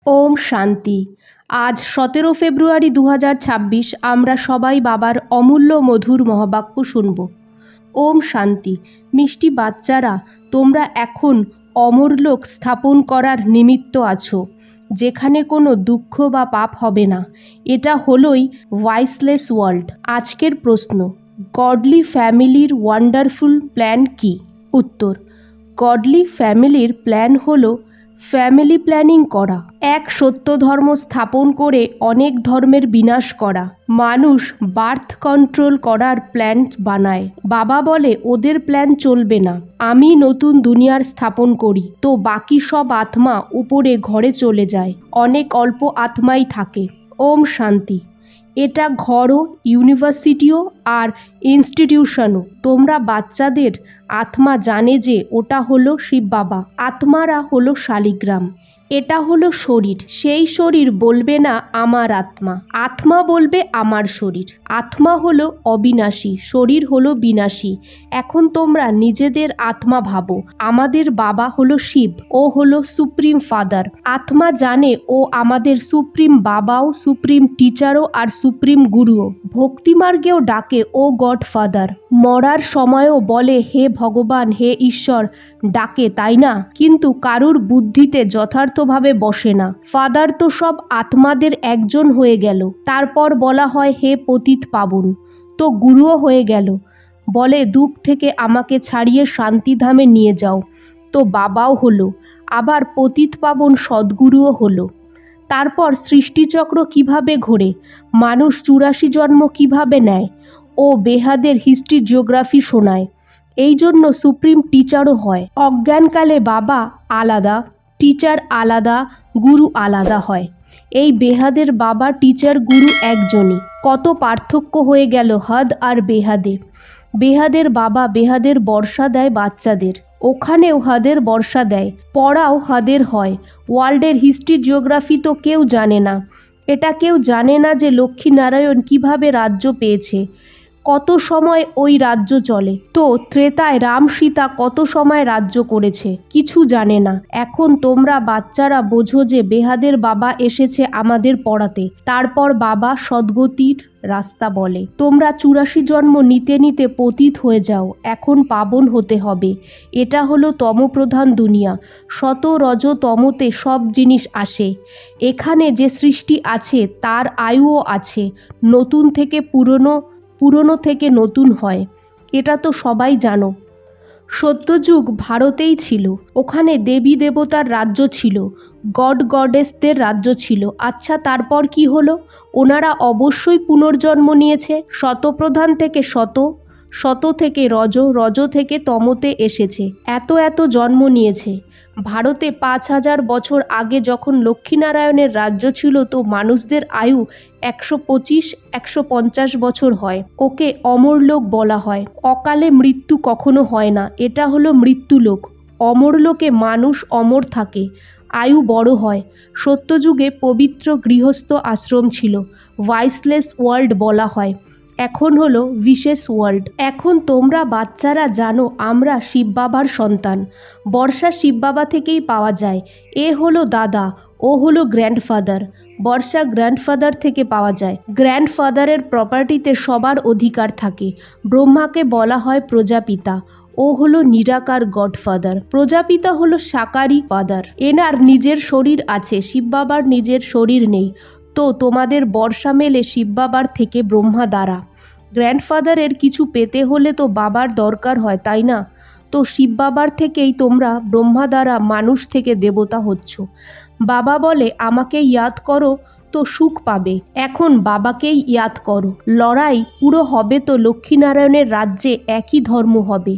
ওম শান্তি। আজ 17 ফেব্রুয়ারি 2026 আমরা সবাই বাবার অমূল্য মধুর মহাবাক্য শুনব। ওম শান্তি। মিষ্টি বাচ্চারা, তোমরা এখন অমরলোক স্থাপন করার নিমিত্ত আছো, যেখানে কোনো দুঃখ বা পাপ হবে না। এটা হলোই ভয়েসলেস ওয়ার্ল্ড। আজকের প্রশ্ন, গডলি ফ্যামিলির ওয়ান্ডারফুল প্ল্যান কি? উত্তর, গডলি ফ্যামিলির প্ল্যান হলো ফ্যামিলি প্ল্যানিং করা, এক সত্য ধর্ম স্থাপন করে অনেক ধর্মের বিনাশ করা। মানুষ বার্থ কন্ট্রোল করার প্ল্যান বানায়। বাবা বলে ওদের প্ল্যান চলবে না, আমি নতুন দুনিয়ার স্থাপন করি, তো বাকি সব আত্মা উপরে ঘরে চলে যায়, অনেক অল্প আত্মাই থাকে। ওম শান্তি। এটা ঘরও, ইউনিভার্সিটিও আর ইনস্টিটিউশনও। তোমরা বাচ্চাদের আত্মা জানে যে ওটা হলো শিব বাবা, আত্মারা হলো শালিগ্রাম। এটা হলো শরীর, সেই শরীর বলবে না আমার আত্মা, আত্মা বলবে আমার শরীর। আত্মা হলো অবিনাশী, শরীর হলো বিনাশী। এখন তোমরা নিজেদের আত্মা ভাবো, আমাদের বাবা হলো শিব, ও হলো সুপ্রিম ফাদার। আত্মা জানে ও আমাদের সুপ্রিম বাবাও, সুপ্রিম টিচারও আর সুপ্রিম গুরুও। ভক্তিমার্গেও ডাকে ও গড ফাদার। মরার সময়ও বলে হে ভগবান, হে ঈশ্বর ডাকে, তাই না? কিন্তু কারুর বুদ্ধিতে যথার্থভাবে বসে না। ফাদার তো সব আত্মাদের একজন হয়ে গেল, তারপর বলা হয় হে পতিত পাবন, তো গুরুও হয়ে গেল, বলে দুঃখ থেকে আমাকে ছাড়িয়ে শান্তিধামে নিয়ে যাও, তো বাবাও হলো, আবার পতিত পাবন সদ্গুরুও হলো। তারপর সৃষ্টিচক্র কিভাবে ঘোরে, মানুষ 84 জন্ম কিভাবে নেয়, ও বেহাদের হিস্ট্রি জিওগ্রাফি শোনায়। এই জন্য সুপ্রিম টিচারও হয়। অজ্ঞানকালে বাবা আলাদা, টিচার আলাদা, গুরু আলাদা হয়। এই বেহাদের বাবা, টিচার, গুরু একজনই। কত পার্থক্য হয়ে গেল হদ আর বেহাদে। বেহাদের বাবা বেহাদের বর্ষা দেয় বাচ্চাদের, ওখানেও হদের বর্ষা দেয়, পড়াও হদের হয়। ওয়ার্ল্ডের হিস্ট্রি জিওগ্রাফি তো কেউ জানে না। এটা কেউ জানে না যে লক্ষ্মীনারায়ণ কিভাবে রাজ্য পেয়েছে, কত সময় ওই রাজ্য চলে, তো ত্রেতায় রাম সীতা কত সময় রাজ্য করেছে, কিছু জানে না। এখন তোমরা বাচ্চারা বোঝো যে বেহাদের বাবা এসেছে আমাদের পড়াতে, তারপর বাবা সদ্গতির রাস্তা বলে। তোমরা 84 জন্ম নিতে নিতে পতিত হয়ে যাও, এখন পাবন হতে হবে। এটা হলো তমপ্রধান দুনিয়া। শত রজ তমতে সব জিনিস আসে। এখানে যে সৃষ্টি আছে তার আয়ুও আছে, নতুন থেকে পুরনো, পুরনো থেকে নতুন হয়, এটা তো সবাই জানো। সত্যযুগ ভারতেই ছিল, ওখানে দেবী দেবতার রাজ্য ছিল, গড গডেসদের রাজ্য ছিল। আচ্ছা, তারপর কি হলো? ওনারা অবশ্যই পুনর্জন্ম নিয়েছে। শতপ্রধান থেকে শত, শত থেকে রজ, রজ থেকে তমতে এসেছে, এত এত জন্ম নিয়েছে। ভারতে 5000 বছর আগে যখন লক্ষ্মীনারায়ণের রাজ্য ছিল, তো মানুষদের আয়ু 125-150 বছর হয়। ওকে অমরলোক বলা হয়। অকালে মৃত্যু কখনো হয় না, এটা হলো মৃত্যুলোক। অমরলোকে মানুষ অমর থাকে, আয়ু বড় হয়। সত্যযুগে পবিত্র গৃহস্থ আশ্রম ছিল, ভয়েসলেস ওয়ার্ল্ড বলা হয়। এখন হলো বিশেষ ওয়ার্ল্ড। এখন তোমরা বাচ্চারা জানো আমরা শিব বাবার সন্তান। বর্ষা শিব বাবা থেকেই পাওয়া যায়। এ হলো দাদা, ও হলো গ্র্যান্ডফাদার। বর্ষা গ্র্যান্ডফাদার থেকে পাওয়া যায়। গ্র্যান্ডফাদারের প্রপার্টিতে সবার অধিকার থাকে। ব্রহ্মাকে বলা হয় প্রজাপিতা, ও হলো নিরাকার গডফাদার। প্রজাপিতা হলো সাকারি ফাদার। এনার নিজের শরীর আছে, শিব বাবার নিজের শরীর নেই, তো তোমাদের বর্ষা মেলে শিব বাবার থেকে ব্রহ্মা দ্বারা। গ্র্যান্ডফাদারের কিছু পেতে হলে তো বাবার দরকার হয়, তাই না? তো শিব বাবার থেকেই তোমরা ব্রহ্মা দ্বারা মানুষ থেকে দেবতা হচ্ছ। বাবা বলে আমাকে ইয়াদ করো তো সুখ পাবে। এখন বাবাকেই ইয়াদ করো। লড়াই পুরো হবে তো লক্ষ্মীনারায়ণের রাজ্যে একই ধর্ম হবে।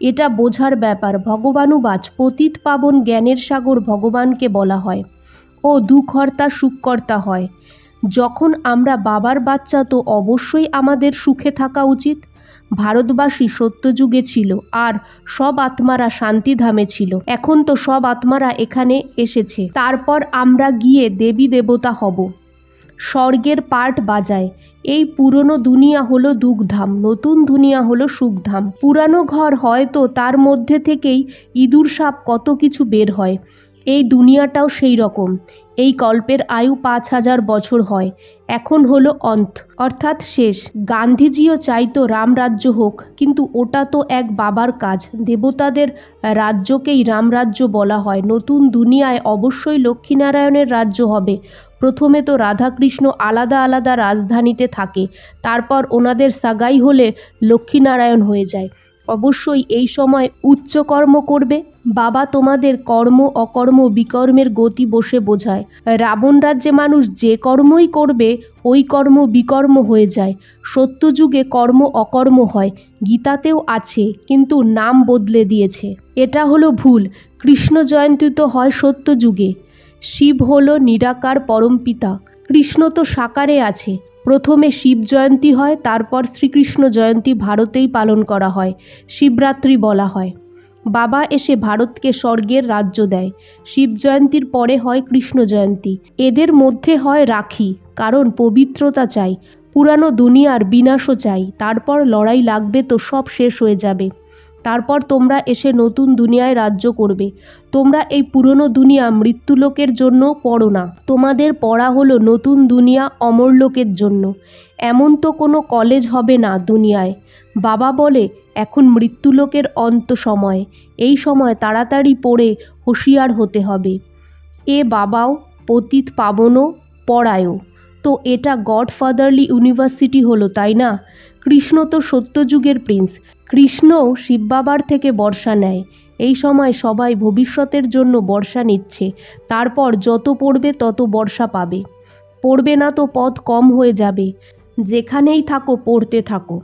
এটা বোঝার ব্যাপার। ভগবানুবাচ, পতিত পাবন জ্ঞানের সাগর ভগবানকে বলা হয়, ও দুঃখহর্তা সুখকর্তা হয়। যখন আমরা বাবার বাচ্চা, তো অবশ্যই আমাদের সুখে থাকা উচিত। ভারতবাসী সত্যযুগে ছিল, আর সব আত্মারা শান্তিধামে ছিল। এখন তো সব আত্মারা এখানে এসেছে, তারপর আমরা গিয়ে দেবী দেবতা হব। স্বর্গের পার্ট বাজায়। এই পুরনো দুনিয়া হলো দুঃখধাম, নতুন দুনিয়া হলো সুখধাম। পুরানো ঘর হয়তো তার মধ্যে থেকেই ইঁদুর সাপ কত কিছু বের হয়। এই দুনিয়াটাও সেই রকম। এই কল্পের আয়ু 5,000 বছর হয়, এখন হলো অন্ত, অর্থাৎ শেষ। গান্ধীজিও চাইতো রামরাজ্য হোক, কিন্তু ওটা তো এক বাবার কাজ। দেবতাদের রাজ্যকেই রামরাজ্য বলা হয়। নতুন দুনিয়ায় অবশ্যই লক্ষ্মীনারায়ণের রাজ্য হবে। প্রথমে তো রাধাকৃষ্ণ আলাদা আলাদা রাজধানীতে থাকে, তারপর ওনাদের সাগাই হলে লক্ষ্মীনারায়ণ হয়ে যায়। অবশ্যই এই সময় উচ্চ কর্ম করবে। বাবা তোমাদের কর্ম অকর্ম বিকর্মের গতি বসে বোঝায়। রাবণ রাজ্যে মানুষ যে কর্মই করবে ওই কর্ম বিকর্ম হয়ে যায়। সত্যযুগে কর্ম অকর্ম হয়, গীতাতেও আছে, কিন্তু নাম বদলে দিয়েছে। এটা হলো ভুল। কৃষ্ণ জয়ন্তী তো হয় সত্যযুগে। শিব হলো নিরাকার পরমপিতা, কৃষ্ণ তো সাকারে আছে। প্রথমে শিব জয়ন্তী হয়, তারপর শ্রীকৃষ্ণ জয়ন্তী ভারতেই পালন করা হয়, শিবরাত্রি বলা হয়। বাবা এসে ভারতকে স্বর্গের রাজ্য দেয়। শিব জয়ন্তীর পরে হয় কৃষ্ণ জয়ন্তী। এদের মধ্যে হয় রাখি, কারণ পবিত্রতা চাই, পুরানো দুনিয়ার বিনাশও চাই। তারপর লড়াই লাগবে তো সব শেষ হয়ে যাবে। তারপর তোমরা এসে নতুন দুনিয়ায় রাজ্য করবে। তোমরা এই পুরনো দুনিয়া মৃত্যুলোকের জন্য পড়ো না, তোমাদের পড়া হলো নতুন দুনিয়া অমরলোকের জন্য। এমন তো কোনো কলেজ হবে না দুনিয়ায়। বাবা বলে এখন মৃত্যুলোকের অন্ত সময়, এই সময় তাড়াতাড়ি পড়ে হুঁশিয়ার হতে হবে। এ বাবাও পতিত পাবনও পড়ায়ও। তো এটা গডফাদারলি ইউনিভার্সিটি হলো, তাই না? কৃষ্ণ তো সত্যযুগের প্রিন্স। কৃষ্ণও শিব বাবার থেকে বর্ষা নেয়। এই সময় সবাই ভবিষ্যতের জন্য বর্ষা নিচ্ছে। তারপর যত পড়বে তত বর্ষা পাবে। পড়বে না তো পথ কম হয়ে যাবে। যেখানেই থাকো পড়তে থাকো।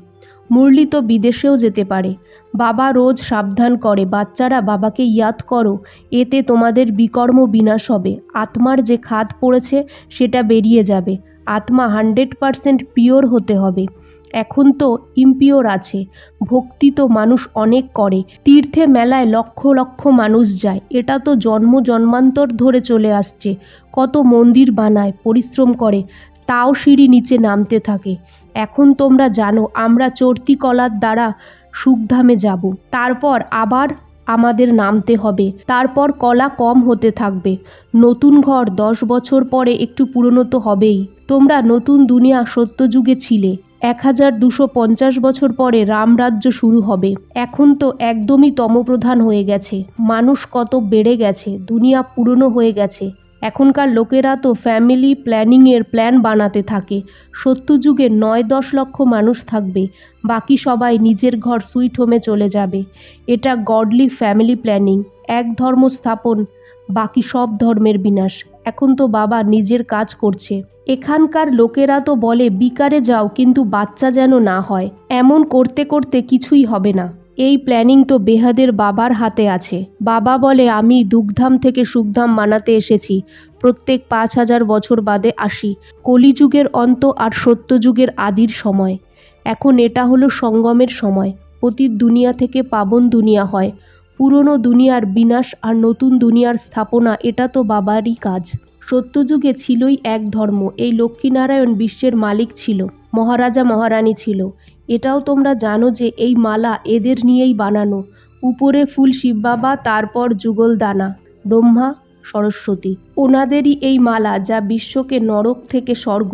মুরলি তো বিদেশেও যেতে পারে। বাবা রোজ সাবধান করে, বাচ্চারা বাবাকে ইয়াদ করো, এতে তোমাদের বিকর্ম বিনাশ হবে। আত্মার যে খাদ পড়েছে সেটা বেরিয়ে যাবে। আত্মা 100% পিওর হতে হবে। এখন তো ইমপিওর আছে। ভক্তি তো মানুষ অনেক করে, তীর্থে মেলায় লক্ষ লক্ষ মানুষ যায়, এটা তো জন্ম জন্মান্তর ধরে চলে আসছে। কত মন্দির বানায়, পরিশ্রম করে, তাও সিঁড়ি নিচে নামতে থাকে। এখন তোমরা জানো আমরা চড়তি কলার দ্বারা সুখধামে যাব, তারপর আবার আমাদের নামতে হবে, তারপর কলা কম হতে থাকবে। নতুন ঘর 10 বছর পরে একটু পুরনো তো হবেই। তোমরা নতুন দুনিয়া সত্যযুগে ছিলে, 1250 বছর পরে রামরাজ্য শুরু হবে। এখন তো একদমই তমপ্রধান হয়ে গেছে, মানুষ কত বেড়ে গেছে, দুনিয়া পুরনো হয়ে গেছে। এখনকার লোকেরা তো ফ্যামিলি প্ল্যানিংয়ের প্ল্যান বানাতে থাকে। সত্যযুগে 9-10 লক্ষ মানুষ থাকবে, বাকি সবাই নিজের ঘর সুইট হোমে চলে যাবে। এটা গডলি ফ্যামিলি প্ল্যানিং। এক ধর্ম স্থাপন, বাকি সব ধর্মের বিনাশ। এখন তো বাবা নিজের কাজ করছে। এখানকার লোকেরা তো বলে বিকারে যাও, কিন্তু বাচ্চা যেন না হয়। এমন করতে করতে কিছুই হবে না। এই প্ল্যানিং তো বেহাদের বাবার হাতে আছে। বাবা বলে আমি দুগ্ধাম থেকে সুখধাম বানাতে এসেছি, প্রত্যেক 5,000 বছর বাদে আসি। কলিযুগের অন্ত আর সত্যযুগের আদির সময়। এখন এটা হলো সঙ্গমের সময়। পতিত দুনিয়া থেকে পাবন দুনিয়া হয়। পুরনো দুনিয়ার বিনাশ আর নতুন দুনিয়ার স্থাপনা, এটা তো বাবারই কাজ। সত্যযুগে ছিলই এক ধর্ম। এই লক্ষ্মীনারায়ণ বিশ্বের মালিক ছিল, মহারাজা মহারানী ছিল। এটাও তোমরা জানো যে এই মালা এদের নিয়েই বানানো। উপরে ফুল শিব বাবা, তারপর যুগল দানা ব্রহ্মা সরস্বতী। ওনাদেরই এই মালা যা বিশ্বকে নরক থেকে স্বর্গ,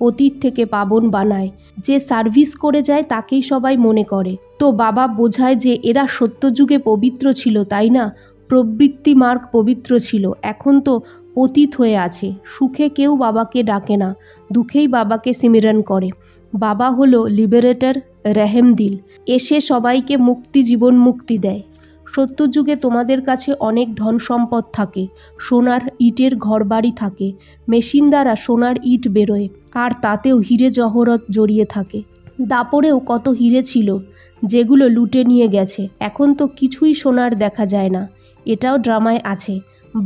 পতিত থেকে পাবন বানায়। যে সার্ভিস করে যায় তাকেই সবাই মনে করে। তো বাবা বোঝায় যে এরা সত্যযুগে পবিত্র ছিল, তাই না? প্রবৃত্তি মার্গ পবিত্র ছিল, এখন তো পতিত হয়ে আছে। সুখে কেউ বাবাকে ডাকে না, দুঃখেই বাবাকে সিমরন করে। বাবা হলো লিবারেটর, রেহেমদিল, এসে সবাইকে মুক্তি, জীবন মুক্তি দেয়। সত্যযুগে তোমাদের কাছে অনেক ধন সম্পদ থাকে, সোনার ইটের ঘরবাড়ি থাকে, মেশিন দ্বারা সোনার ইট বেরোয়, আর তাতেও হিরে জহরত জড়িয়ে থাকে। দাপরেও কত হিরে ছিল যেগুলো লুটে নিয়ে গেছে। এখন তো কিছুই সোনার দেখা যায় না। এটাও ড্রামায় আছে।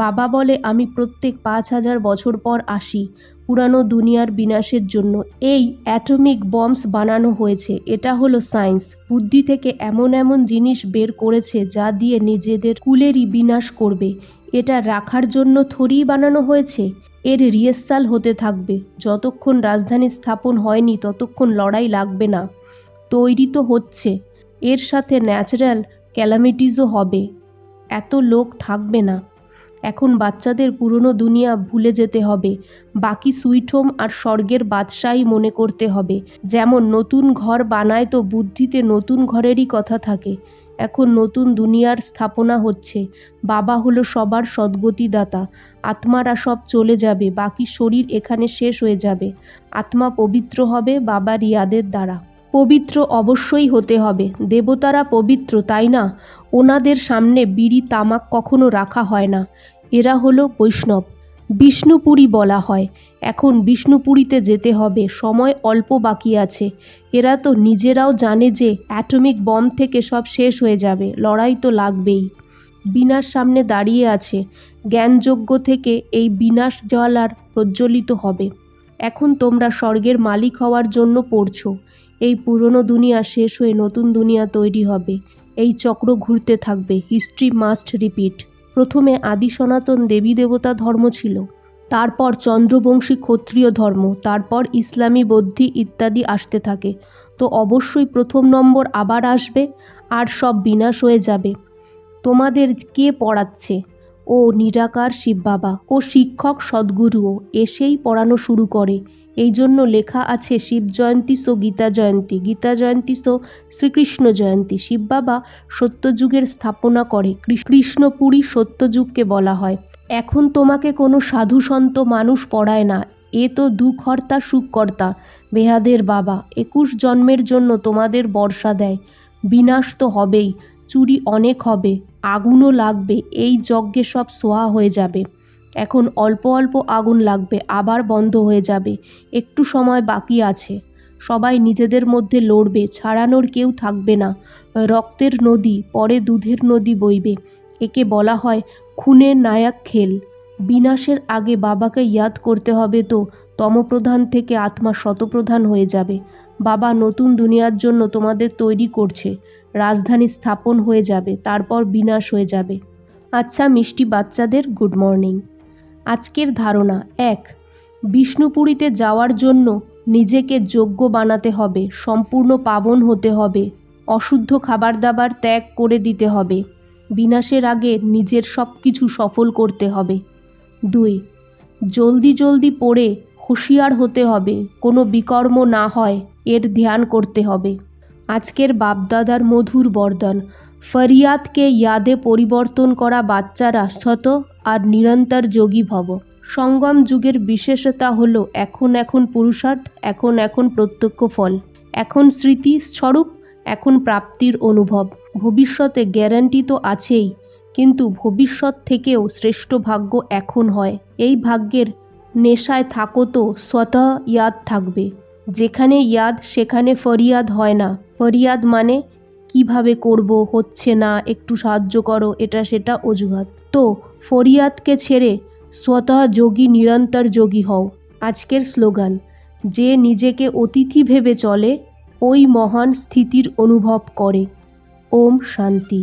বাবা বলে আমি প্রত্যেক 5,000 বছর পর আসি, পুরানো দুনিয়ার বিনাশের জন্য। এই অ্যাটমিক বম্বস বানানো হয়েছে, এটা হলো সায়েন্স। বুদ্ধি থেকে এমন এমন জিনিস বের করেছে যা দিয়ে নিজেদের কুলেরই বিনাশ করবে। এটা রাখার জন্য থরিই বানানো হয়েছে। এর রিহার্সাল হতে থাকবে। যতক্ষণ রাজধানী স্থাপন হয়নি ততক্ষণ লড়াই লাগবে না। তৈরি তো হচ্ছে। এর সাথে ন্যাচারাল ক্যালামিটিসও হবে, এত লোক থাকবে না। এখন বাচ্চাদের পুরনো দুনিয়া ভুলে যেতে হবে, বাকি সুইট হোম আর স্বর্গের বাদশাহী মনে করতে হবে। যেমন নতুন ঘর বানায় তো বুদ্ধিতে নতুন ঘরেরই কথা থাকে। এখন নতুন দুনিয়ার স্থাপনা হচ্ছে। বাবা হলো সবার সদ্গতিদাতা। আত্মারা সব চলে যাবে, বাকি শরীর এখানে শেষ হয়ে যাবে। আত্মা পবিত্র হবে বাবার ইয়াদের দ্বারা। পবিত্র অবশ্যই হতে হবে। দেবতারা পবিত্র, তাই না? ওনাদের সামনে বিড়ি তামাক কখনো রাখা হয় না। এরা হলো বৈষ্ণব। বিষ্ণুপুরী বলা হয়। এখন বিষ্ণুপুরীতে যেতে হবে, সময় অল্প বাকি আছে। এরা তো নিজেরাও জানে যে অ্যাটমিক বম থেকে সব শেষ হয়ে যাবে, লড়াই তো লাগবেই। বিনাশ সামনে দাঁড়িয়ে আছে। জ্ঞানযজ্ঞ থেকে এই বিনাশ জ্বালার প্রজ্বলিত হবে। এখন তোমরা স্বর্গের মালিক হওয়ার জন্য পড়ছো। এই পুরনো দুনিয়া শেষ হয়ে নতুন দুনিয়া তৈরি হবে। এই চক্র ঘুরতে থাকবে। History must repeat. প্রথমে আদি সনাতন দেবী দেবতা ধর্ম ছিল, তারপর চন্দ্রবংশী ক্ষত্রিয় ধর্ম, তারপর ইসলামী বৌদ্ধি ইত্যাদি আসতে থাকে। তো অবশ্যই প্রথম নম্বর আবার আসবে, আর সব বিনাশ হয়ে যাবে। তোমাদের কে পড়াচ্ছে? ও নিরাকার শিব বাবা ও শিক্ষক সদ্গুরুও এসেই পড়ানো শুরু করে। এই জন্য লেখা আছে শিব জয়ন্তী সো গীতা জয়ন্তী, গীতা জয়ন্তী সো শ্রীকৃষ্ণ জয়ন্তী। শিব বাবা সত্যযুগের স্থাপনা করে। কৃষ্ণপুরী সত্যযুগকে বলা হয়। এখন তোমাকে কোনো সাধু সন্ত মানুষ পড়ায় না। এ তো দুঃখকর্তা সুখকর্তা, বেহাদের বাবা 21 জন্মের জন্য তোমাদের বর্ষা দেয়। বিনাশ তো হবেই, চুরি অনেক হবে, আগুনও লাগবে। এই যজ্ঞে সব সোয়া হয়ে যাবে। এখন অল্প অল্প আগুন লাগবে, আবার বন্ধ হয়ে যাবে। একটু সময় বাকি আছে। সবাই নিজেদের মধ্যে লড়বে, ছাড়ানোর কেউ থাকবে না। রক্তের নদী পরে দুধের নদী বইবে। একে বলা হয় খুনের নায়ক খেল। বিনাশের আগে বাবাকে ইয়াদ করতে হবে, তো তমপ্রধান থেকে আত্মা শতপ্রধান হয়ে যাবে। বাবা নতুন দুনিয়ার জন্য তোমাদের তৈরি করছে। রাজধানী স্থাপন হয়ে যাবে, তারপর বিনাশ হয়ে যাবে। আচ্ছা মিষ্টি বাচ্চাদের গুড মর্নিং। আজকের ধারণা 1, বিষ্ণুপুরীতে যাওয়ার জন্য নিজেকে যোগ্য বানাতে হবে, সম্পূর্ণ পাবন হতে হবে, অশুদ্ধ খাবার দাবার ত্যাগ করে দিতে হবে। বিনাশের আগে নিজের সব কিছু সফল করতে হবে। 2, জলদি জলদি পড়ে হুঁশিয়ার হতে হবে, কোনো বিকর্ম না হয় এর ধ্যান করতে হবে। আজকের বাপদাদার মধুর বরদান, ফরিয়াদকে ইয়াদে পরিবর্তন করা বাচ্চারা শত আর নিরন্তর যোগী ভব। সঙ্গম যুগের বিশেষতা হলো এখন পুরুষার্থ, এখন প্রত্যক্ষ ফল, এখন স্মৃতি স্বরূপ, এখন প্রাপ্তির অনুভব। ভবিষ্যতে গ্যারান্টি তো আছেই, কিন্তু ভবিষ্যৎ থেকেও শ্রেষ্ঠ ভাগ্য এখন হয়। এই ভাগ্যের নেশায় থাকো তো স্বতঃ ইয়াদ থাকবে। যেখানে ইয়াদ সেখানে ফরিয়াদ হয় না। ফরিয়াদ মানে কিভাবে করব, হচ্ছে না, একটু সাহায্য করো, এটা সেটা অজুহাত। তো ফরিয়াদকে ছেড়ে স্বতঃ যোগী নিরন্তর যোগী হও। আজকের স্লোগান, যে নিজেকে অতিথি ভেবে চলে ওই মহান স্থিতির অনুভব করে। ওম শান্তি।